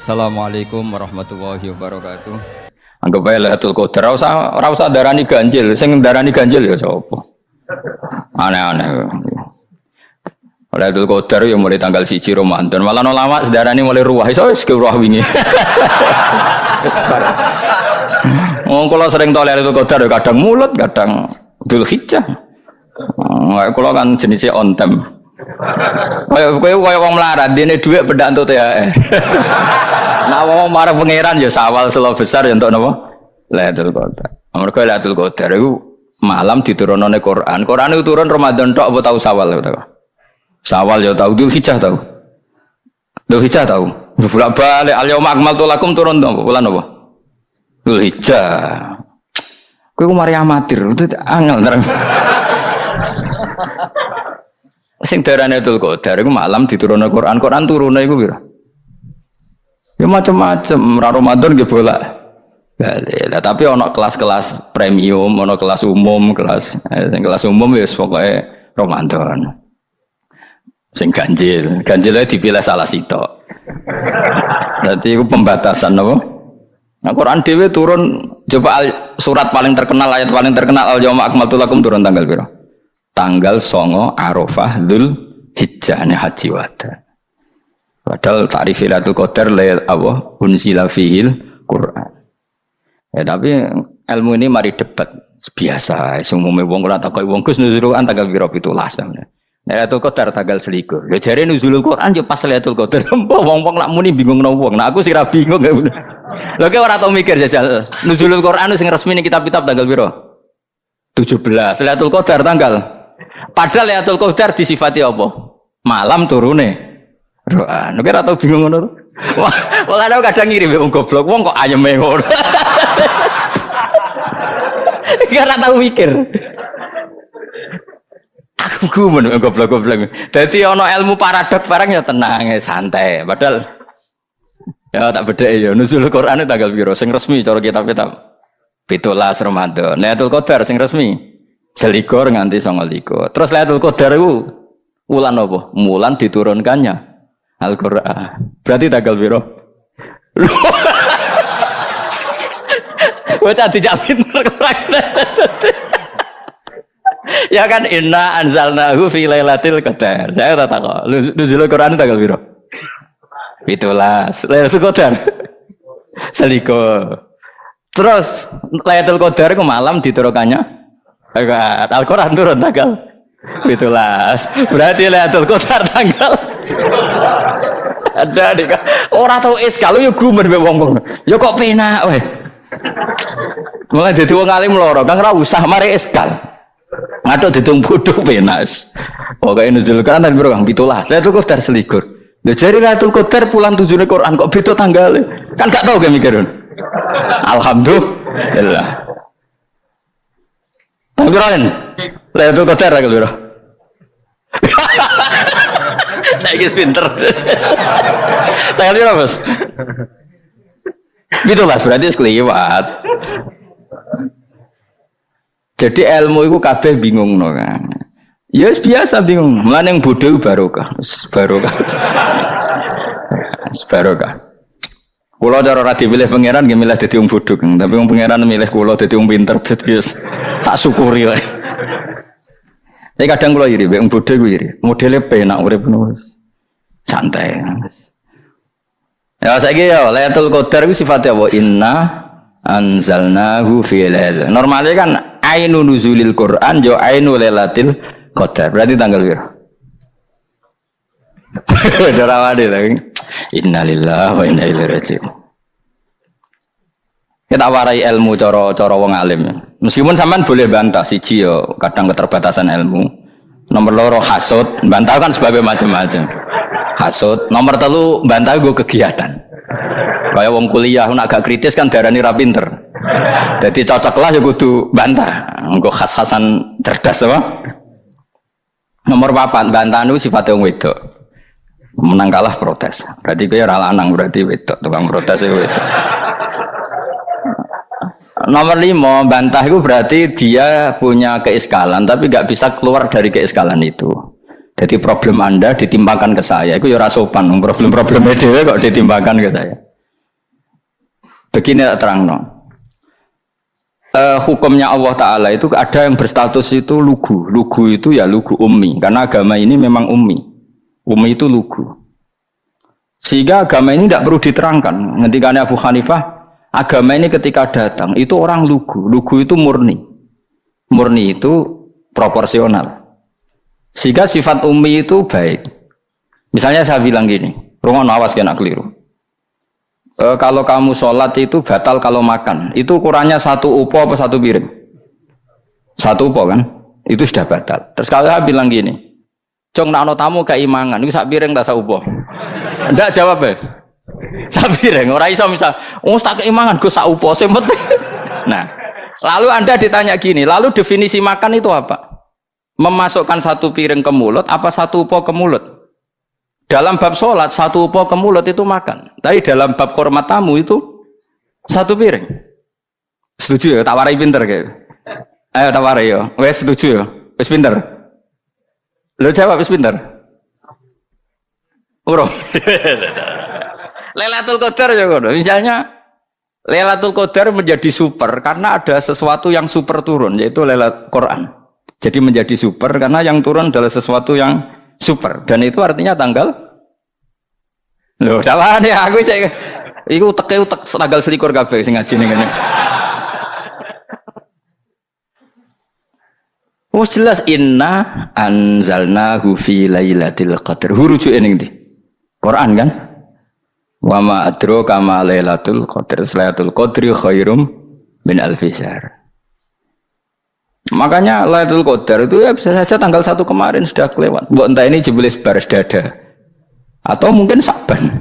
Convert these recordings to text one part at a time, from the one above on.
Assalamualaikum warahmatullahi wabarakatuh. Anggap ae Lailatul Qadar ora usah darani ganjil, sing darani ganjil ya sapa. Aneh-aneh. Lailatul Qadar ya mulai tanggal 1 Ramadan. Malah ulama sedarani mulai ruwah, iso wis ke ruwah wingi. Wis bar. Wong kula sering tol Lailatul Qadar ya kadang mulut, kadang Dzulhijjah. Kula kan jenisnya on time. Kowe wong melarat, dene dhuwit pendak entuk THR. Nah wong marang pangeran ya sawal selo besar ya entuk napa? Lailatul Qadar. Mergo Lailatul Qadar iku malam diturunane Quran. Quran itu turun Ramadan tok apa tau Sawal ya tau? Sawal ya tau, Dzulhijjah tau. Dzulhijjah tau. Bolak-balik al-yauma akmaltu lakum turun to bulan apa? Dzulhijjah. Kowe ku mari amatir, itu angel terang. Sing darane Lailatul Qadar iku malam diturunne Quran. Quran turune iku pira? Ya macam-macam, Ramadan nggih bolak. Lah tapi ana kelas-kelas premium, ana kelas umum, sing kelas umum ya pokoke Ramadan. Sing ganjile dipilih salah sitok. Dadi iku pembatasan apa? Nah Quran dhewe turun coba surat paling terkenal, ayat paling terkenal al-yauma akmaltu lakum turun tanggal pira? Tanggal 9 Arafah Dzulhijjah haji wada. Padahal ta'rif Lailatul Qadar Allah unzila fihil Quran. Ya tapi ilmu ini mari debat biasa. Umumnya wong ora takoki wong Gus nuzul Quran tanggal pira 17. Lailatul Qadar tanggal 21. Ya jare nuzulul Quran yo pas Lailatul Qadar. Wong-wong nak muni bingung nang wong. Nah aku sira bingung. Lha kok ora tau mikir jajal. Nuzulul Quran sing resmi ning kitab-kitab tanggal pira? 17. Lailatul Qadar tanggal. Padahal Lailatul Qadar disifati apa? Malam turune. Roan, ora tau bingung ngono. Wong ana kadang ngirim wong goblok, wong kok ayeme ngono. Ora tau mikir. Aku gumun goblok-goblok. Dadi ana ilmu paradok barang ya tenang, ya santai. Padahal ya tak bedheki ya nuzul Quran tanggal piro sing resmi cara kitab-kitab. 17 Ramadan. Lailatul Qadar sing resmi 21 nganti 29. Terus Lailatul Qadar iku wulan apa? Wulan diturunkannya Al-Qur'an. Berarti tanggal piro? Bocah dijak pinter ya kan inna anzalnahu fi lailatul qadar. Saya tak takok. Nuzul Quran tanggal piro? 17. Lailatul Qadar. Seliko. Terus Lailatul Qadar ku malam diturunkannya Al-Quran turun tanggal 17. Berarti Lailatul Qadar tanggal ada dik. Ora tau iskal yo gumen mbek wong-wong. Ya kok penak weh. Mulai dadi wong alim loro, Kang ora usah mari iskal. Ngathuk ditung bodho penak. Pokoke nuzul Quran piro Kang 17. Lailatul Qadar selikur. Lha jare Lailatul Qadar pulang tujune Quran kok beda tanggale. Kan gak tau ge mikir. Alhamdulillah. Tanggal berapa? Lailatul Qadar tanggal berapa? Saya kis pinter. Tanggal berapa Bos? Itulah berarti sekeliwat. Jadi ilmu itu kabeh bingung no kan. Ya biasa bingung. Mulane yang bodoh barokah. Barokah. Barokah. Kulo cara ora dipilih pangeran nggih milih dadi wong bodoh, tapi wong pangeran milih kulo dadi wong pinter dadi tak syukuri wae. Tapi kadang kulo iri, wong bodoh ku iri. Modele penak urip ngono. Santai. Ya saiki ya Lailatul Qadar ku sifatnya apa? Inna anzalnahu fi lailatul. Normalnya kan ainu nuzulil Quran yo ainu Lailatul Qadar. Berarti tanggal piro? Darawane lagi. Innalillahi wa inna ilaihi raji'un. Kita warai ilmu cara wong alim. Meskipun sampean boleh bantah siji ya kadang keterbatasan ilmu. Nomor loro hasud, bantah kan sebab macam-macam. Hasud, nomor 3 bantah go kegiatan. Kaya wong kuliah nek agak kritis kan darani ra pinter. Dadi cocok lah ya kudu bantah. Engko khas-khasan cerdas apa? Nomor 4 bantah niku sifate wong wedok. Menang kalah protes. Berarti kowe ora lanang, berarti wedok, tukang protes itu wedok. Nomor 5 bantah itu berarti dia punya keiskalan tapi nggak bisa keluar dari keiskalan itu. Jadi problem Anda ditimbangkan ke saya, itu ya ora sopan. Problem-problemnya dia kok ditimbangkan ke saya. Begini tak terang no. Hukumnya Allah Ta'ala itu ada yang berstatus itu lugu. Lugu itu ya lugu ummi. Karena agama ini memang ummi. Ummi itu lugu. Sehingga agama ini tidak perlu diterangkan. Ketika Abu Hanifah, agama ini ketika datang, itu orang lugu. Lugu itu murni. Murni itu proporsional. Sehingga sifat ummi itu baik. Misalnya saya bilang gini, rungon awas kena keliru. Kalau kamu sholat itu batal kalau makan. Itu ukurannya 1 upo apa 1 piring? 1 upo kan? Itu sudah batal. Terus kalau saya bilang gini, Jong nak ono tamu keimangan, itu sak piring tak sak upo. Ndak jawab ya. Sak piring, ora iso misal, tak keimangan go sak upo sing penting. Nah, lalu Anda ditanya gini, lalu definisi makan itu apa? Memasukkan 1 piring ke mulut apa 1 upo ke mulut? Dalam bab sholat 1 upo ke mulut itu makan. Tapi dalam bab hormat tamu itu 1 piring. Setuju ya? Tak warai pinter kayak. Ayo tak warai ya. Wes setuju ya? Wes pinter. Lo jawab wis pinter. Urung. Lailatul Qadar ya ngono. Misalnya Lailatul Qadar menjadi super karena ada sesuatu yang super turun yaitu Lailatul Quran. Jadi menjadi super karena yang turun adalah sesuatu yang super dan itu artinya tanggal. Loh, salah nih aku cek. Iku utek tanggal 21 kabeh sing ngaji ning ngene. Oh jelas inna anzalnahu fi lailatul qadar. Rujuke ning ndi? Quran kan? Wa ma adraka ma lailatul qadar. Lailatul qadri khairum min alfi syahr. Makanya Lailatul Qadar itu ya bisa saja tanggal 1 kemarin sudah kelewat. Mbok entah ini jebelis baris dada. Atau mungkin Sa'ban.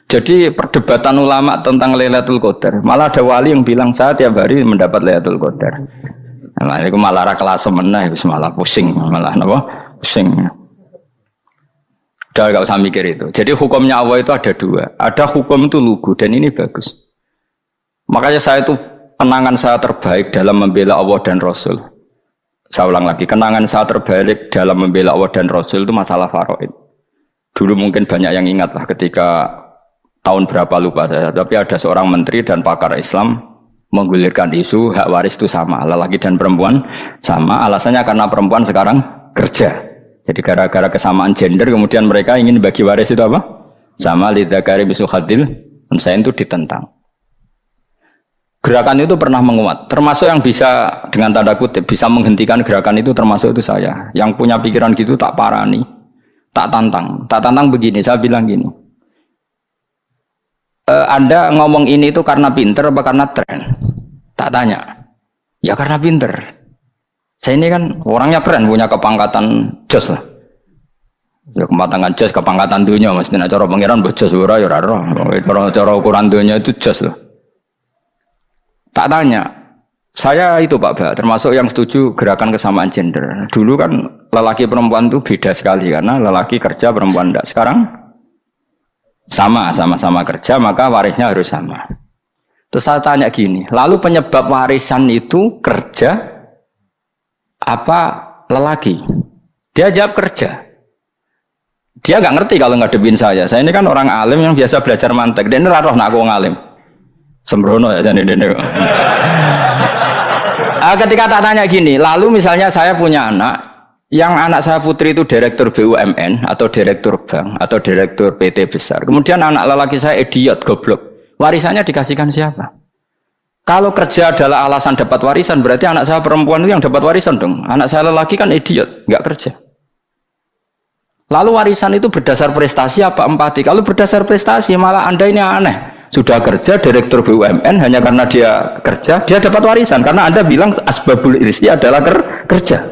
Jadi perdebatan ulama tentang Lailatul Qadar. Malah ada wali yang bilang saya tiap hari mendapat Lailatul Qadar. Nah, itu malah ra kelas meneh wis malah pusing, malah napa? Pusing. Udah enggak usah mikir itu. Jadi hukumnya Allah itu ada 2. Ada hukum itu lugu dan ini bagus. Makanya saya itu kenangan saya terbaik dalam membela Allah dan Rasul. Saya ulang lagi, kenangan saya terbaik dalam membela Allah dan Rasul itu masalah faraid. Dulu mungkin banyak yang ingat lah ketika tahun berapa lupa saya, tapi ada seorang menteri dan pakar Islam menggulirkan isu hak waris itu sama, lelaki dan perempuan sama, alasannya karena perempuan sekarang kerja. Jadi gara-gara kesamaan gender kemudian mereka ingin bagi waris itu apa? Sama lidzakari mislu hadzil unsayain itu ditentang. Gerakan itu pernah menguat, termasuk yang bisa dengan tanda kutip bisa menghentikan gerakan itu termasuk itu saya. Yang punya pikiran gitu tak parani, tak tantang begini. Saya bilang gini, Anda ngomong ini itu karena pinter apa karena tren? Tak tanya, ya karena pinter. Saya ini kan orangnya keren, punya kepangkatan jos lah. Ya kepangkatan jos, kepangkatan dunia, mestinya cara pangeran bojos ora ya ora. Cara ukuran dunia itu jos lah. Tak tanya, saya itu Pak Ba, termasuk yang setuju gerakan kesamaan gender. Dulu kan lelaki perempuan itu beda sekali karena lelaki kerja perempuan tidak. Sekarang sama-sama kerja maka warisnya harus sama. Terus saya tanya gini, lalu penyebab warisan itu kerja apa lelaki? Dia jawab kerja. Dia nggak ngerti kalau ngadepin saya. Saya ini kan orang alim yang biasa belajar mantek. Dia ini roh nak aku ngalim. Sembrono ya jadi dene. Ketika tak tanya gini, lalu misalnya saya punya anak, yang anak saya putri itu direktur BUMN atau direktur bank atau direktur PT besar. Kemudian anak lelaki saya idiot, goblok. Warisannya dikasihkan siapa? Kalau kerja adalah alasan dapat warisan, berarti anak saya perempuan itu yang dapat warisan dong. Anak saya lelaki kan idiot, nggak kerja. Lalu warisan itu berdasar prestasi apa empati? Kalau berdasar prestasi malah Anda ini aneh. Sudah kerja direktur BUMN hanya karena dia kerja dia dapat warisan karena Anda bilang asbabul irsi adalah kerja.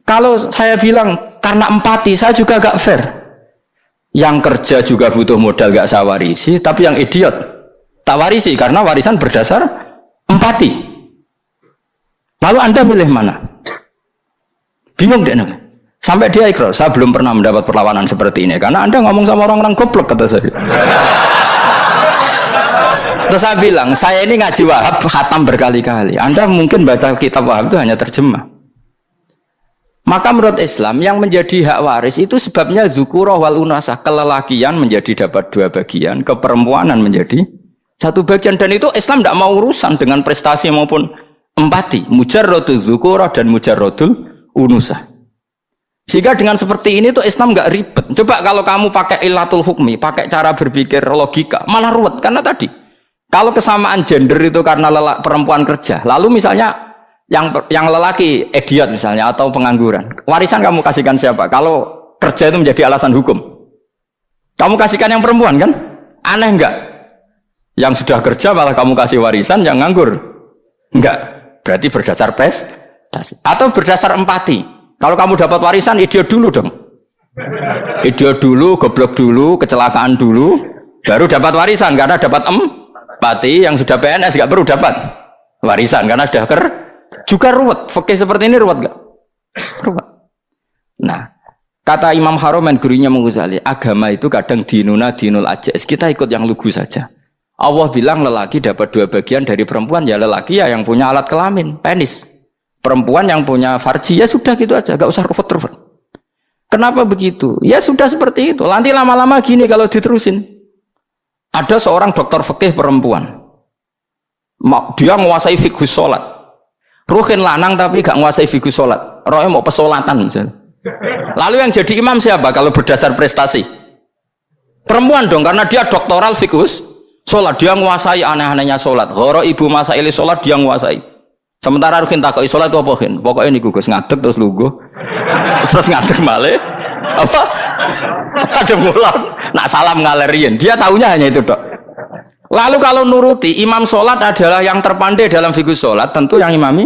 Kalau saya bilang karena empati saya juga gak fair. Yang kerja juga butuh modal gak saya warisi, tapi yang idiot tak warisi karena warisan berdasar empati. Lalu Anda pilih mana? Bingung deh namanya. Sampai dia ikrar, saya belum pernah mendapat perlawanan seperti ini karena Anda ngomong sama orang-orang goblok kata saya. Terus saya bilang, saya ini ngaji Wahab khatam berkali-kali. Anda mungkin baca kitab Wahab itu hanya terjemah. Maka menurut Islam yang menjadi hak waris itu sebabnya dzukurah wal unasah, kelelakian menjadi dapat 2 bagian, keperempuanan menjadi 1 bagian, dan itu Islam tidak mau urusan dengan prestasi maupun empati, mujarradul dzukurah dan mujarradul unusah. Sehingga dengan seperti ini tuh Islam nggak ribet. Coba kalau kamu pakai ilatul hukmi, pakai cara berpikir logika, malah ruwet karena tadi kalau kesamaan gender itu karena perempuan kerja, lalu misalnya yang lelaki idiot misalnya atau pengangguran, warisan kamu kasihkan siapa? Kalau kerja itu menjadi alasan hukum, kamu kasihkan yang perempuan kan? Aneh enggak? Yang sudah kerja malah kamu kasih warisan yang nganggur? Enggak. Berarti berdasar prestasi atau berdasar empati. Kalau kamu dapat warisan idiot dulu dong, idiot dulu, goblok dulu, kecelakaan dulu, baru dapat warisan karena dapat empati. Yang sudah PNS enggak perlu dapat warisan karena sudah juga ruwet. Fikih seperti ini ruwet gak? Ruwet. Nah, kata Imam Haromen gurunya Ghazali, agama itu kadang dinuna dinul ajais. Kita ikut yang lugu saja. Allah bilang lelaki dapat 2 bagian dari perempuan, ya lelaki ya yang punya alat kelamin, penis. Perempuan yang punya farji, ya sudah gitu aja, gak usah ruwet-ruwet. Kenapa begitu? Ya sudah seperti itu. Nanti lama-lama gini kalau diterusin. Ada seorang dokter fikih perempuan. Dia menguasai fikih sholat. Ruhin lanang tapi gak nguasai fikih sholat, rohnya mau pesolatan misalnya. Lalu yang jadi imam siapa kalau berdasar prestasi? Perempuan dong, karena dia doktoral fikih sholat, dia nguasai aneh-anehnya sholat. Goro ibu masaili sholat dia nguasai. Sementara Ruhin takoi sholat itu apa Ruhin? Pokoknya ini gugus ngadeg terus lugu, terus ngadeg balik. Apa? Ada mulan, nak salam ngalerian. Dia tahunya hanya itu dok. Lalu kalau nuruti imam sholat adalah yang terpandai dalam fikih sholat, tentu yang imami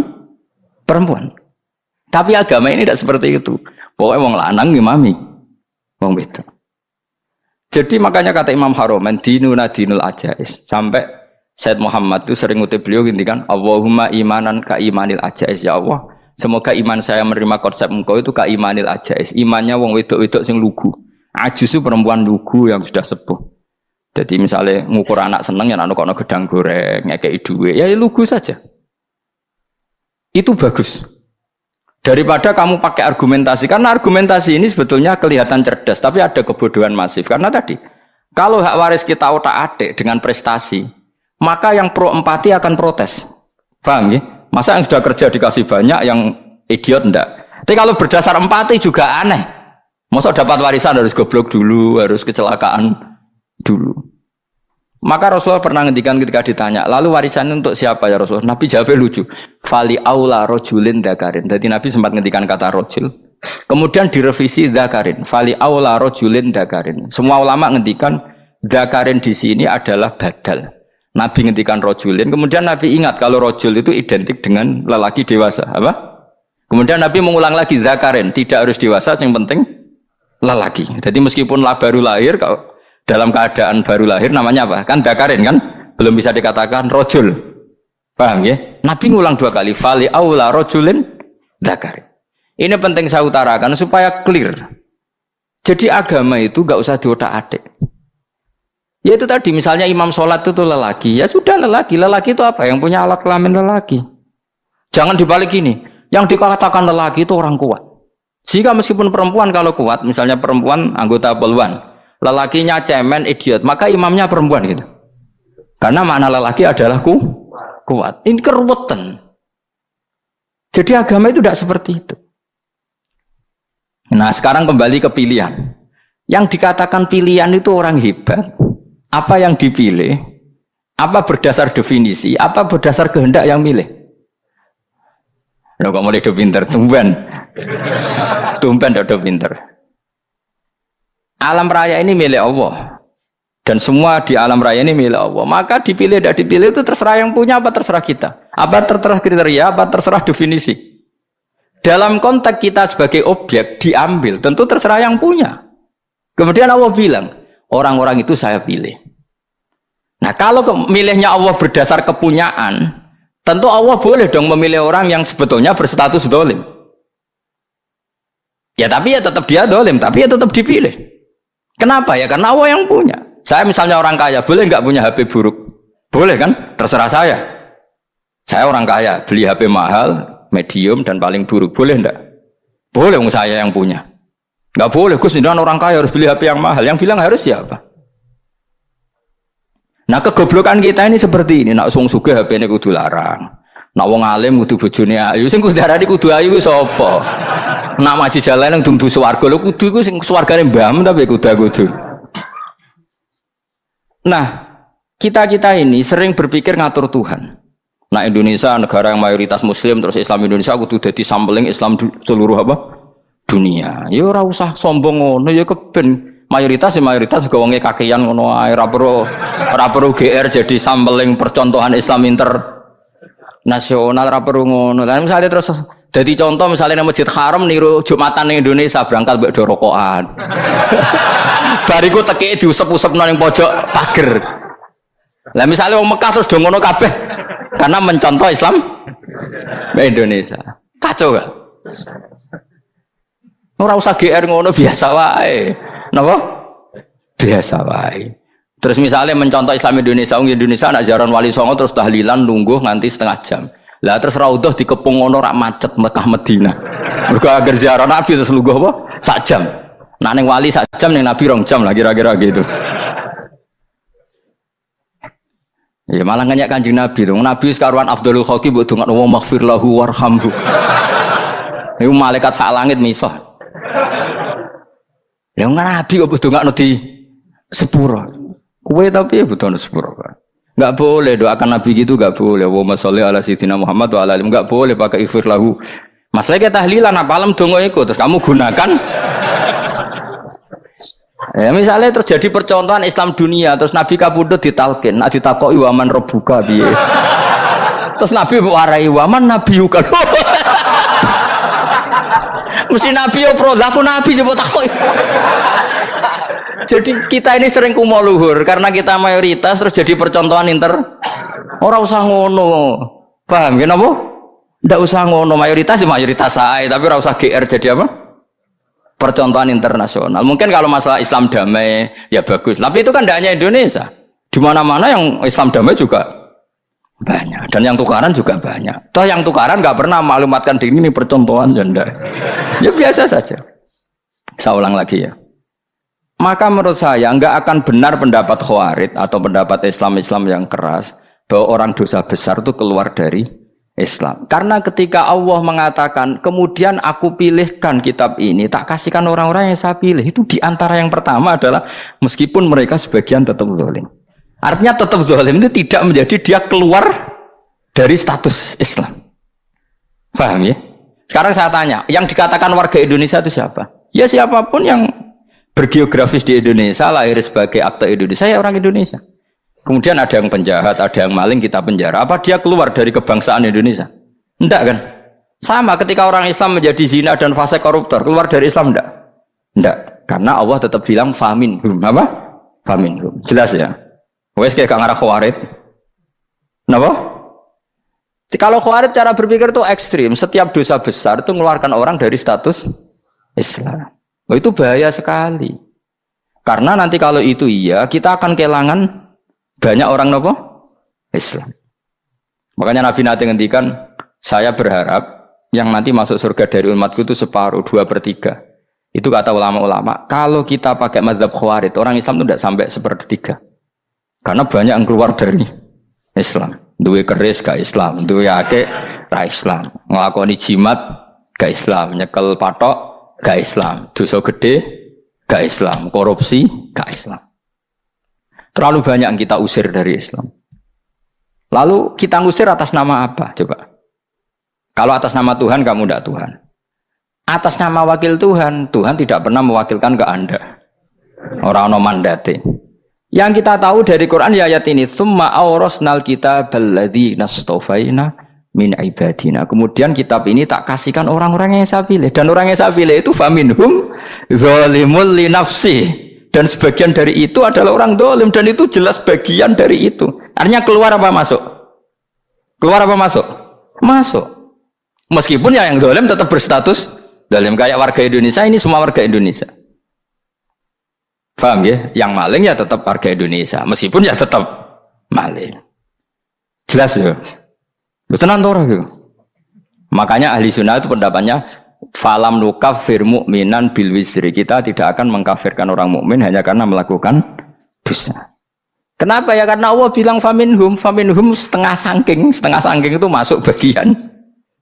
perempuan. Tapi agama ini tidak seperti itu. Pokoknya wong lanang imami, wong beda. Jadi makanya kata Imam Haromen, dinuna dinul ajais. Sampai Said Muhammad itu sering ngutip beliau ngintikan, Allahumma imanan ka imanil ajais. Ya Allah, semoga iman saya menerima konsep engkau itu ka imanil ajais. Imannya wong wedok-wedok sing lugu. Ajis itu perempuan lugu yang sudah sepuh. Jadi misalnya ngukur anak seneng ya anak kono gedang goreng, ngekei duit, ya lugu saja. Itu bagus. Daripada kamu pakai argumentasi, karena argumentasi ini sebetulnya kelihatan cerdas, tapi ada kebodohan masif. Karena tadi, kalau hak waris kita otak-atik dengan prestasi, maka yang pro empati akan protes. Paham ya? Masa yang sudah kerja dikasih banyak, yang idiot enggak? Tapi kalau berdasar empati juga aneh. Masa dapat warisan harus goblok dulu, harus kecelakaan dulu. Maka Rasulullah pernah ngendikan ketika ditanya, lalu warisan untuk siapa ya Rasulullah? Nabi jawabnya lucu. Fali aula rojulin dakarin. Jadi Nabi sempat ngendikan kata rojul. Kemudian direvisi dakarin. Fali aula rojulin dakarin. Semua ulama ngendikan dakarin di sini adalah badal. Nabi ngendikan rojulin. Kemudian Nabi ingat kalau rojul itu identik dengan lelaki dewasa. Apa? Kemudian Nabi mengulang lagi dakarin. Tidak harus dewasa, yang penting lelaki. Jadi meskipun baru lahir, kalau dalam keadaan baru lahir namanya apa? Kan dakarin kan? Belum bisa dikatakan rojul. Paham ya? Nabi ngulang 2 kali. Fali aula rojulin dakarin. Ini penting saya utarakan supaya clear. Jadi agama itu gak usah diotak-atik. Ya itu tadi misalnya imam sholat itu lelaki. Ya sudah lelaki. Lelaki itu apa? Yang punya alat kelamin lelaki. Jangan dibalik ini. Yang dikatakan lelaki itu orang kuat. Jika meskipun perempuan kalau kuat, misalnya perempuan anggota poluan, lelakinya cemen, idiot, maka imamnya perempuan gitu. Karena makna lelaki adalah kuat. Ini keruwetan. Jadi agama itu tidak seperti itu. Nah sekarang kembali ke pilihan. Yang dikatakan pilihan itu orang hebat. Apa yang dipilih? Apa berdasar definisi? Apa berdasar kehendak yang milih? Nah, kok mulai do pinter, tumben do pinter. Alam raya ini milik Allah. Dan semua di alam raya ini milik Allah. Maka dipilih tidak dipilih itu terserah yang punya apa terserah kita. Apa terserah kriteria, apa terserah definisi. Dalam konteks kita sebagai objek diambil, tentu terserah yang punya. Kemudian Allah bilang, orang-orang itu saya pilih. Nah kalau milihnya Allah berdasar kepunyaan, tentu Allah boleh dong memilih orang yang sebetulnya berstatus dolim. Ya tapi ya tetap dia dolim, tapi ya tetap dipilih. Kenapa ya? Karena Allah yang punya. Saya misalnya orang kaya, boleh nggak punya HP buruk? Boleh kan? Terserah saya. Saya orang kaya, beli HP mahal, medium dan paling buruk, boleh enggak? Boleh saya yang punya. Nggak boleh, Gus, ini orang kaya harus beli HP yang mahal. Yang bilang harus siapa? Nah, kegoblokan kita ini seperti ini. Nak wong sugih HP-ne kudu larang. Nak wong alim kudu bojone ayu. Sing kudu darani kudu ayu ku sapa? Nak maji jalan yang dumbu swarga lho kudu iku sing swargane mbam tapi kudu. Nah, kita ini sering berpikir ngatur Tuhan. Nah, Indonesia negara yang mayoritas muslim terus Islam Indonesia kudu dadi sampling Islam seluruh apa? Dunia. Ya ora usah sombong ngono ya keben mayoritas juga wonge kakean ngono ae ora perlu GR jadi sampling percontohan Islam internasional ora perlu ngono. Lah misalnya terus jadi contoh misalnya Masjid Haram niru Jumatan ning Indonesia berangkat mbek do rokokan. Bariku teki diusep-usepno ning pojok pager. Lah misalnya wong Mekah terus do ngono kabeh karena mencontoh Islam Indonesia. Kacau gak? Ora usah GR ngono biasa wae. Napa? Biasa wae. Terus misalnya mencontoh Islam Indonesia, Indonesia nak ziarah Wali Songo terus tahlilan nunggu nganti setengah jam. Lah terus raudhah dikepung ngono rak macet Mekah Madinah. Mergo agar ziarah Nabi terus lungguh apa? Sak jam. Nak ning wali sak jam ning Nabi 2 jam lah kira-kira gitu. Ya malah nganyak Kanjeng Nabi to. Nabi sekaruan Afdhalul Khalqi mbok dongakno wa maghfir lahu warhamhu. Iku malaikat sak langit misah. Ya Nabi kok ndongakno di sepuro. Kowe tapi ya butuh sepuro. Enggak boleh doakan Nabi gitu, enggak boleh. Wa sholli ala sayyidina Muhammad wa ala alihi, enggak boleh pakai ighfir lahu. Masalah kita tahlilan apa alam donga iku terus kamu gunakan. Ya misalnya terjadi percontohan Islam dunia terus Nabi kapundhut ditalkin, nak ditakoki waman rebuka piye. Terus Nabi warai waman nabiyuka. Mesti Nabi yo pro, lah aku Nabi coba takoki. Jadi kita ini sering kumo luhur karena kita mayoritas terus jadi percontohan Ora usah ngono. Paham ya napa? Ndak usah ngono, mayoritas sae, tapi ora usah GR jadi apa? Percontohan internasional. Mungkin kalau masalah Islam damai ya bagus. Tapi itu kan tidak hanya Indonesia. Di mana-mana yang Islam damai juga banyak dan yang tukaran juga banyak. Toh yang tukaran nggak pernah maklumatkan diri ini percontohan janda. Ya biasa saja. Saya ulang lagi ya. Maka menurut saya nggak akan benar pendapat Khawarij atau pendapat Islam yang keras bahwa orang dosa besar itu keluar dari Islam. Karena ketika Allah mengatakan kemudian aku pilihkan kitab ini tak kasihkan orang-orang yang saya pilih, itu diantara yang pertama adalah meskipun mereka sebagian tetap zalim. Artinya tetap zalim itu tidak menjadi dia keluar dari status Islam. Paham ya? Sekarang saya tanya, yang dikatakan warga Indonesia itu siapa? Ya siapapun yang bergeografis di Indonesia, lahir sebagai akte Indonesia, saya orang Indonesia. Kemudian ada yang penjahat, ada yang maling, kita penjara. Apa dia keluar dari kebangsaan Indonesia? Enggak kan? Sama ketika orang Islam menjadi zina dan fasik koruptor, keluar dari Islam enggak? Enggak. Karena Allah tetap bilang faminhum. Apa? Faminhum. Jelas ya? Wes kayak ngarah Khawarij. Kenapa? Kalau Khawarij cara berpikir itu ekstrim. Setiap dosa besar itu mengeluarkan orang dari status Islam. Oh, itu bahaya sekali. Karena nanti kalau itu iya, kita akan kehilangan banyak orang nopo Islam. Makanya Nabi nanti ngendikan, saya berharap yang nanti masuk surga dari umatku itu separuh, 2/3. Itu kata ulama-ulama. Kalau kita pakai mazhab Khawarij, orang Islam itu tidak sampai 1/3. Karena banyak yang keluar dari Islam. Duwe keris gak Islam, duwe akeh ra Islam, nglakoni jimat gak Islam, nyekel patok gak Islam, dosa gede gak Islam, korupsi gak Islam. Terlalu banyak yang kita usir dari Islam. Lalu kita ngusir atas nama apa? Coba. Kalau atas nama Tuhan kamu tidak Tuhan. Atas nama wakil Tuhan, Tuhan tidak pernah mewakilkan ke Anda. Orang-orang mandate. Yang kita tahu dari Quran ya ayat ini, tsumma awrasnal kitabal ladzina astafaina min ibadina. Kemudian kitab ini tak kasihkan orang-orang yang saya pilih, dan orang yang saya pilih itu faminhum zalimul li nafsi, dan sebagian dari itu adalah orang zalim, dan itu jelas bagian dari itu. Artinya keluar apa masuk? Keluar apa masuk? Masuk. Meskipun ya yang zalim tetap berstatus zalim, kayak warga Indonesia ini semua warga Indonesia. Paham ya? Yang maling ya tetap warga Indonesia, meskipun ya tetap maling. Jelas ya? Betul nanti orang gitu. Makanya ahli sunnah itu pendapatnya falam nukafir mu'minan bil wisri. Kita tidak akan mengkafirkan orang mukmin hanya karena melakukan dosa. Kenapa ya? Karena Allah bilang faminhum setengah sangking itu masuk bagian.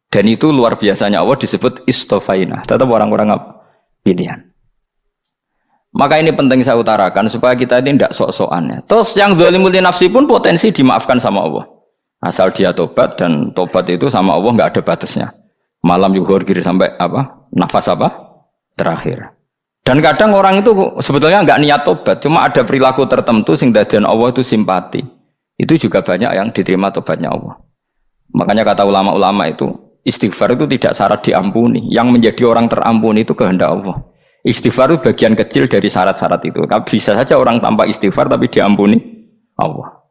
Dan itu luar biasanya Allah disebut istofaina. Tetap orang-orang apa? Pilihan. Maka ini penting saya utarakan supaya kita ini tidak sok-sokan ya. Terus yang zalimul nafsi pun potensi dimaafkan sama Allah. Asal dia tobat, dan tobat itu sama Allah nggak ada batasnya. Malam yuhur kiri sampai apa? Nafas apa? Terakhir. Dan kadang orang itu sebetulnya nggak niat tobat, cuma ada perilaku tertentu sehingga dadian Allah itu simpati. Itu juga banyak yang diterima tobatnya Allah. Makanya kata ulama-ulama itu, istighfar itu tidak syarat diampuni. Yang menjadi orang terampuni itu kehendak Allah. Istighfar itu bagian kecil dari syarat-syarat itu. Bisa saja orang tanpa istighfar tapi diampuni Allah.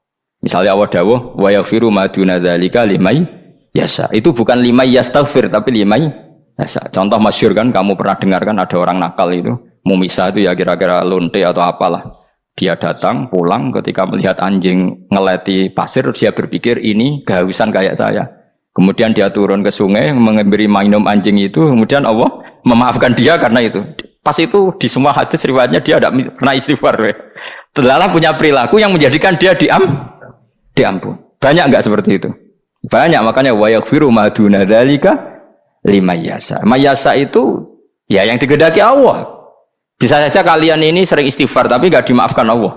Misalnya Allah dawuh, wa yaghfiru ma duna dzalika limay yasha. Itu bukan limay yastaghfir tapi limay yasha. Contoh masyhur kan, kamu pernah dengar kan, ada orang nakal itu, mumisa itu ya kira-kira lonte atau apalah. Dia datang pulang ketika melihat anjing ngeleti pasir, dia berpikir ini kehausan kayak saya. Kemudian dia turun ke sungai memberi minum anjing itu, kemudian Allah memaafkan dia karena itu. Pas itu di semua hadis riwayatnya dia tidak pernah istighfar. Terlalu punya perilaku yang menjadikan dia diampun. Banyak enggak seperti itu? Banyak, makanya wa yaghfiru ma duna dzalika liman yasha. Mayasa itu ya yang digedaki Allah. Bisa saja kalian ini sering istighfar tapi enggak dimaafkan Allah.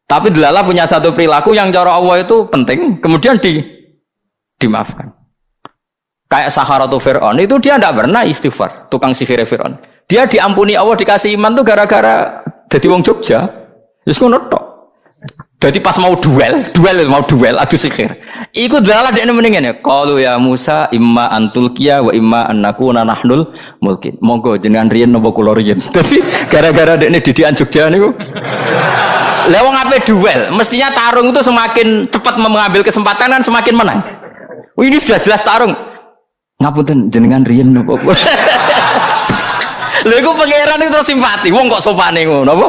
Tapi delala punya satu perilaku yang cara Allah itu penting, kemudian dimaafkan. Kayak Saharatu Fir'aun itu dia tidak pernah istighfar, tukang sihir Fir'aun. Dia diampuni Allah, dikasih iman tuh gara-gara jadi wong Jogja. Wis ngono tok. Jadi pas mau duel adu sihir. Iku delala dekne mendingan ya. Qalu ya Musa imma antulqiya wa imma annakuna nahnul mulkin. Monggo jenengan riyen napa kula riyen. Dadi gara-gara dekne didikan Jogja niku. Lah wong ape duel, mestinya tarung itu semakin cepat mengambil kesempatan kan semakin menang. Ini sudah jelas tarung. Ngapunten jenengan riyen napa kula. Lha iku pangeran itu terus simpati. Wong kok sopane ngono apa?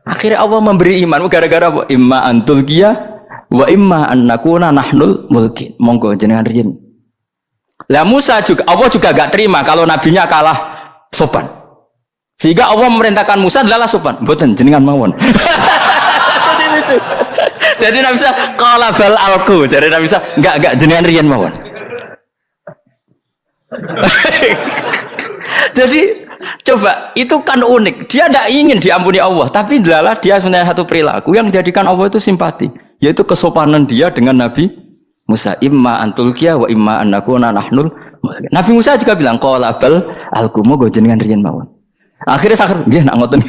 Akhirnya Allah memberi iman gara-gara apa? Imma antulqiya wa imma annakuna nahnul mulkin. Monggo jenengan riyen. Lah Musa juga, Allah juga gak terima kalau nabinya kalah sopan. Sehingga Allah memerintahkan Musa adalah sopan. Mboten jenengan mawon. Jadi Nabi Musa qala bal alqu. Jadi Nabi Musa enggak jenengan riyen mawon. Jadi coba, itu kan unik. Dia tidak ingin diampuni Allah, tapi adalah dia sebenarnya satu perilaku yang menjadikan Allah itu simpati, yaitu kesopanan dia dengan Nabi Musa. Imma antulqiya wa imma annakuna nahnul. Nabi Musa juga bilang qala bal alqumu go jenengan riyen mawon. Akhirnya sakit nggih nak ngoten.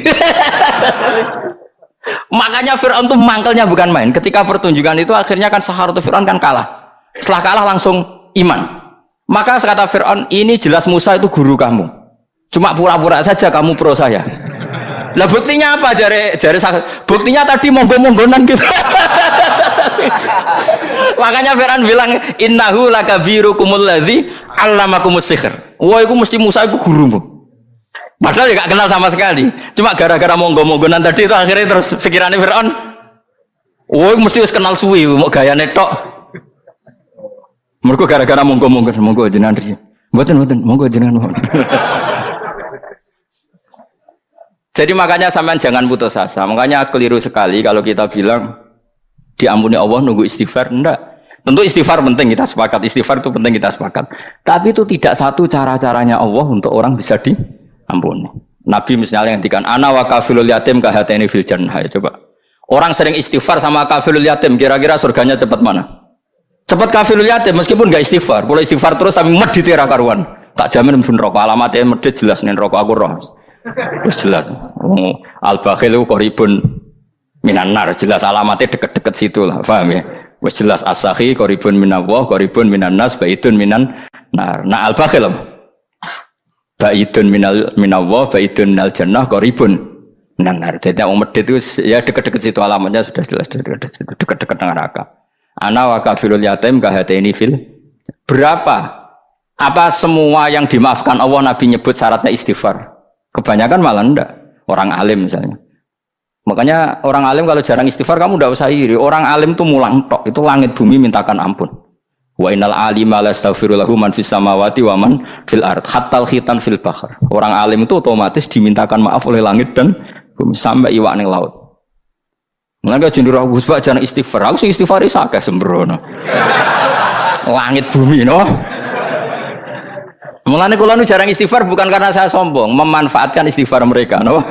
Makanya Firaun itu mangkelnya bukan main. Ketika pertunjukan itu akhirnya kan Saharatu Firaun kan kalah. Setelah kalah langsung iman. Maka kata Firaun, ini jelas Musa itu guru kamu. Cuma pura-pura saja kamu pro saya. Lah buktinya apa? Jare buktinya tadi monggo-monggonan gitu. Makanya Firaun bilang innahu lakabirukumul ladzi 'allamakumus sihr. Wah, itu mesti Musa itu gurumu. Padahal ya gak kenal sama sekali. Cuma gara-gara monggo-monggonan tadi itu akhirnya terus pikirannya Firaun. Wah, mesti wis kenal suwi mau gayane tok. Mergo gara-gara monggo-monggon monggo jenengan riyen. Mboten monggo jenengan mawon. Jadi makanya sampean jangan putus asa. Makanya keliru sekali kalau kita bilang diampuni Allah nunggu istighfar. Enggak. Tentu istighfar penting, kita sepakat. Istighfar itu penting, kita sepakat. Tapi itu tidak satu cara-caranya Allah untuk orang bisa diampuni. Nabi misalnya ngendikan ana wa kafilul yatim kahateni fil jannah. Coba. Orang sering istighfar sama kafilul yatim, kira-kira surganya cepat mana? Cepat kafilul yatim meskipun enggak istighfar. Boleh istighfar terus tapi medit ra karuan. Tak jamin mlebu neraka. Alamatnya medit jelas ning neraka aku roh. Terus jelas, al-bakhil qoribun minan nar, jelas alamatnya deket-deket situ lah, paham ya? Wes jelas as-sakhi qoribun minallah, qoribun minan nas, baidun minan nar. Nah al-bakhil baidun minallah, baidun minal jannah, qoribun minan nar. Jadi yang medit itu ya deket-deket situ alamatnya sudah jelas deket-deket neraka. Ana wa kafilul yatim kahataini fil. Berapa? Apa semua yang dimaafkan Allah Nabi nyebut syaratnya istighfar? Kebanyakan malah enggak. Orang alim misalnya. Makanya orang alim kalau jarang istighfar kamu enggak usah iri. Orang alim tuh mulang tok. Itu langit bumi mintakan ampun. Wa innal alima la astaghfiru lahu man fis samawati wa man fil ard hatta al khitan fil bahr. Orang alim itu otomatis dimintakan maaf oleh langit dan bumi sampai iwak ning laut. Mulane jendur aku Pak jangan istighfar. Aku sing istighfar iso akeh sembrono. Langit bumi no. Mulane kula nu jarang istighfar bukan karena saya sombong, memanfaatkan istighfar mereka no.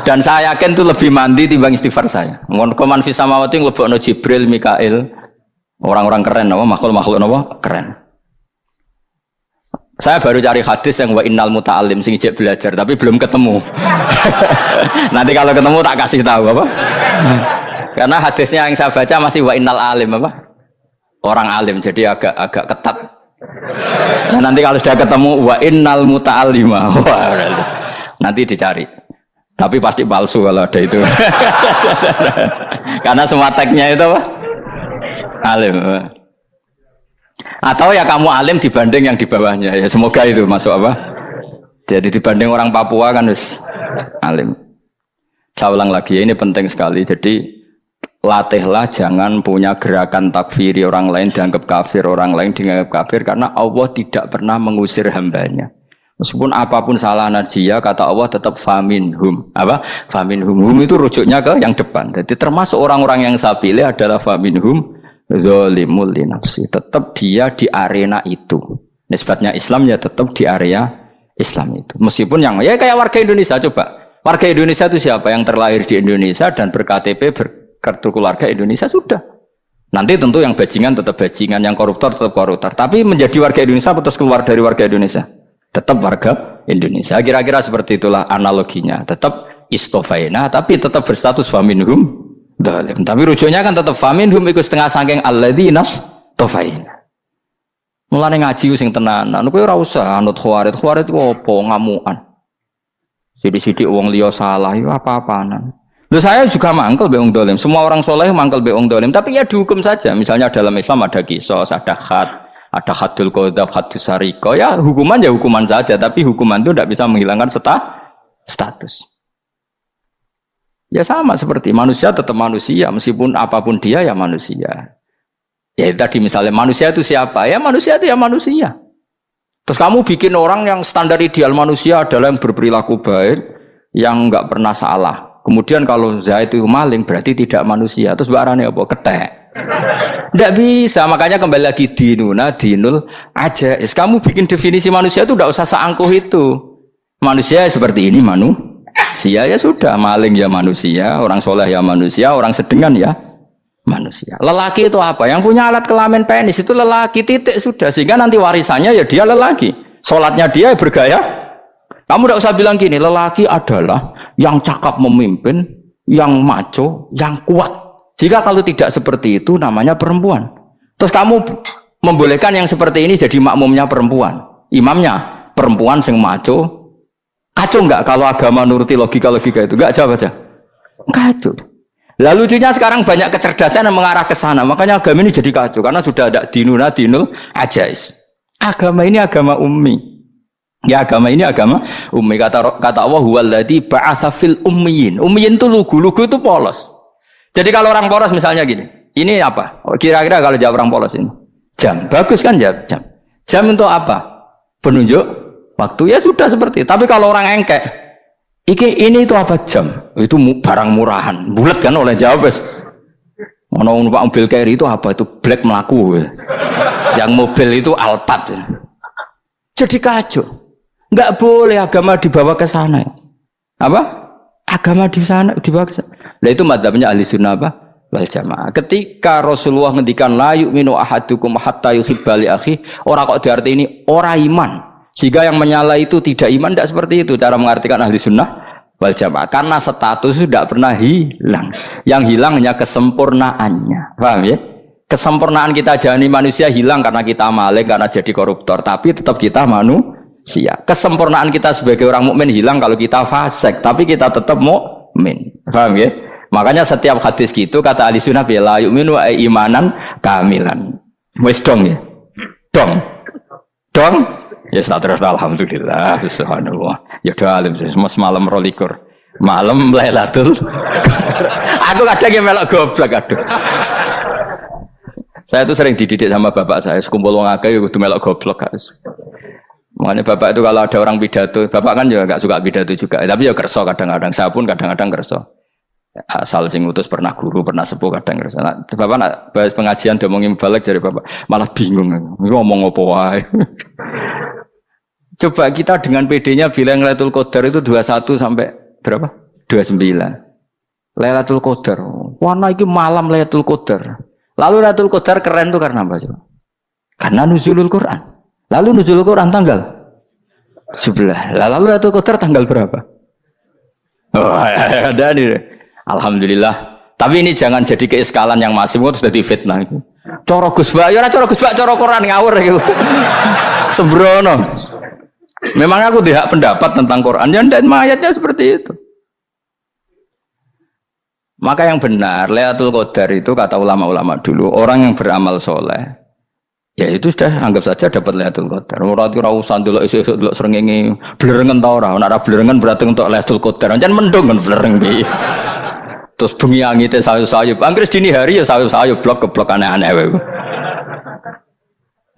Dan saya yakin itu lebih mandi timbang istighfar saya. Mun koman fis samawati nglebokno Jibril, Mikail. Orang-orang keren, makhluk-makhluk keren. Saya baru cari hadis yang wa innal muta'allim sing ijek belajar, tapi belum ketemu. Nanti kalau ketemu tak kasih tahu apa? Karena hadisnya yang saya baca masih wa innal alim apa? Orang alim, jadi agak ketat. Nah, nanti kalau sudah ketemu wa innal muta'allima, nanti dicari. Tapi pasti palsu kalau ada itu. Karena semua teksnya itu apa? Alim. Atau ya kamu alim dibanding yang di bawahnya. Ya semoga itu masuk apa? Jadi dibanding orang Papua kan harus alim. Saya ulang lagi, ini penting sekali. Jadi latihlah jangan punya gerakan takfiri orang lain dianggap kafir, orang lain dianggap kafir, karena Allah tidak pernah mengusir hambanya. Meskipun apapun salah najiyah, kata Allah tetap faminhum. Apa? Faminhum. Hum itu rujuknya ke yang depan. Jadi termasuk orang-orang yang saya pilih adalah faminhum zalimul li nafsi. Tetap dia di arena itu. Nisbatnya Islam ya tetap di area Islam itu. Meskipun yang ya kayak warga Indonesia coba. Warga Indonesia itu siapa? Yang terlahir di Indonesia dan ber-KTP berkartu keluarga Indonesia sudah. Nanti tentu yang bajingan tetap bajingan, yang koruptor tetap koruptor. Tapi menjadi warga Indonesia atau keluar dari warga Indonesia? Tetap warga Indonesia. Kira-kira seperti itulah analoginya. Tetap istofaina tapi tetap berstatus faminhum zalim. Tapi rujuknya kan tetap faminhum ikut setengah saking alladzinas tofaina. Mulane ngaji sing tenanan. Kowe ora usah anut khawarit. Khawarit ku apa ngamukan. Sidik-sidik wong liya salah yo apa-apanan. Lho saya juga mangkel be wong zalim. Semua orang soleh mangkel be wong zalim, tapi ya dihukum saja. Misalnya dalam Islam ada qisas, ada had, ada hadul qadzab, hadus sariko. Ya hukuman ya hukuman saja, tapi hukuman itu tidak bisa menghilangkan status. Ya sama seperti manusia tetap manusia, meskipun apapun dia ya manusia. Ya tadi misalnya manusia itu siapa? Ya manusia itu ya manusia. Terus kamu bikin orang yang standar ideal manusia adalah yang berperilaku baik, yang nggak pernah salah. Kemudian kalau Zaid itu maling berarti tidak manusia. Terus barangnya apa? Ketek. Tidak bisa. Makanya kembali lagi dinul aja. Kamu bikin definisi manusia itu tidak usah seangkuh itu. Manusia seperti ini manusia ya sudah. Maling ya manusia, orang soleh ya manusia, orang sedengan ya manusia. Lelaki itu apa? Yang punya alat kelamin penis itu lelaki, titik sudah. Sehingga nanti warisannya ya dia lelaki. Sholatnya dia bergaya. Kamu tidak usah bilang gini, lelaki adalah yang cakap memimpin, yang maco, yang kuat. Jika kalau tidak seperti itu namanya perempuan. Terus kamu membolehkan yang seperti ini jadi makmumnya perempuan, imamnya perempuan sing maco. Kacau enggak kalau agama nuruti logika-logika itu? Enggak jawab aja. Kacau. Lalu lucunya sekarang banyak kecerdasan yang mengarah ke sana. Makanya agama ini jadi kacau karena sudah ada dinul ajais. Agama ini agama ummi. Ya agama ini agama ummi. Kata Allah huwallazi ba'atsa fil ummiyin. Ummiyin itu lugu itu polos. Jadi kalau orang polos misalnya gini, ini apa? Kira-kira kalau jawab orang polos ini, jam. Bagus kan jawab jam. Jam untuk apa? Penunjuk waktu ya sudah seperti itu. Tapi kalau orang engkek, ini itu apa jam? Itu barang murahan. Bulat kan oleh jawab. Mau numpak mobil carry itu apa? Itu black melaku. Yang mobil itu Alphard. Jadi kacau. Enggak boleh agama dibawa ke sana. Apa? Agama di sana dibawa ke sana. Nah itu madzhabnya ahli sunnah apa? Wal jamaah. Ketika Rasulullah ngendikan la yu'minu ahadukum hatta yuhibba li akhi, ora kok diarti ini ora iman. Jika yang menyala itu tidak iman, tidak seperti itu cara mengartikan ahli sunnah wal jamaah. Karena status sudah pernah hilang. Yang hilang hanya kesempurnaannya. Paham ya? Kesempurnaan kita jadi manusia hilang karena kita maling, karena jadi koruptor. Tapi tetap kita manusia. Kesempurnaan kita sebagai orang mukmin hilang kalau kita fasik. Tapi kita tetap mukmin. Paham ya? Makanya setiap hadis gitu kata ahli sunnah la yu'minu imanan kamilan. Wis dong ya. Dong. Ya terus alhamdulillah subhanallah. Ya doa alim semua malam 12. Malam Lailatul. Aku kadang yang melok goblok aduh. Saya tuh sering dididik sama bapak saya, sekumpul wong akeh kudu melok goblok guys. Makanya bapak itu kalau ada orang pidato, bapak kan juga gak suka pidato juga, tapi ya kerso kadang-kadang, saya pun kadang-kadang kerso. Asal sing utus pernah guru, pernah sepuh kadang kerso. Nah, bapak nak bahas pengajian diomongin balik dari bapak, malah bingung, ngomong apa wae. Coba kita dengan PD-nya bilang Lailatul Qadar itu 21 sampai berapa? 29. Lailatul Qadar. Warna itu malam Lailatul Qadar. Lalu Lailatul Qadar keren tuh karena apa coba? Karena nuzulul Quran. Lalu nuzulul Quran tanggal 17. Lalu Lailatul Qadar tanggal berapa? Oh, ada nih. Alhamdulillah. Tapi ini jangan jadi keiskalan yang masif itu sudah difitnah itu. Coro Gus Bak, ya coro Gus Bak, coro Quran ngawur gitu. Sembrono. Memang aku tidak pendapat tentang Quran dan ayatnya seperti itu. Maka yang benar, Lailatul Qadar itu kata ulama-ulama dulu, orang yang beramal soleh, ya itu sudah anggap saja dapat Lailatul Qadar. Ora usah ndelok esuk-esuk ndelok srengenge blerengen ta ora. Nek ora blerengen berarti untuk Lailatul Qadar. Jan mendung kan blereng iki. Terus bengi angite sayup-sayup. Anggere dini hari ya sayup-sayup blok aneh-aneh wae.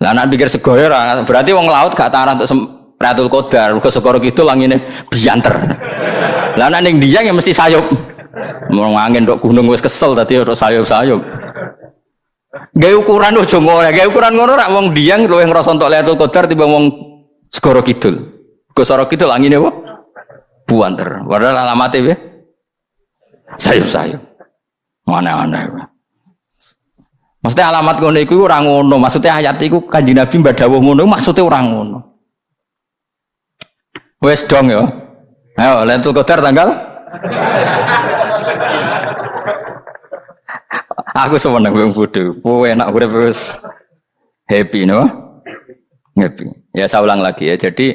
Lah nek pikir segoyo ora, berarti wong laut gak taran untuk Lailatul Qadar, ke segoro kidul langine bianter. Lah nek ning Dieng ya mesti sayup. Mau angin dok gunung wis kesel tadi untuk sayup-sayup. Gaya ukuran ojo ngono, gaya ukuran ngono rak wong Dieng luwih ngrasa entuk Lailatul Qadar timbang wong segoro kidul. Ke segoro kidul angine apa? Buanter. Padahal alamate piye? Sayup-sayup. Mana-mana. Maksudnya alamat ngono iku ora ngono, maksudnya ayat iku Kanjeng Nabi mbak dawuh ngono, maksudnya ora ngono. Wes dong ya. Ayo Lailatul Qadar tanggal aku seneng wong bodho. Kowe enak urip wis happy no? Happy. Ya saya ulang lagi ya. Jadi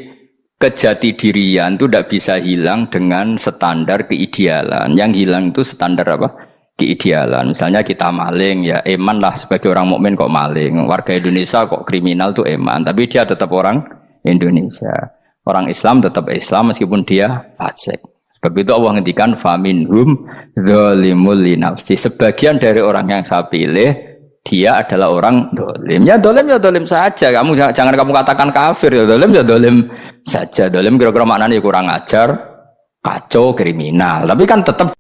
kejati dirian itu tidak bisa hilang dengan standar keidealan. Yang hilang itu standar apa? Keidealan. Misalnya kita maling ya eman lah sebagai orang mukmin kok maling. Warga Indonesia kok kriminal tuh eman, tapi dia tetap orang Indonesia. Orang Islam tetap Islam meskipun dia fasik. Sebab itu Allah ngendikan faminhum dzalimul linafsi. Sebagian dari orang yang saya pilih dia adalah orang dolim. Ya dolim saja. Kamu jangan kamu katakan kafir ya dolim saja. Dolim kira-kira maknanya kurang ajar, kacau, kriminal. Tapi kan tetap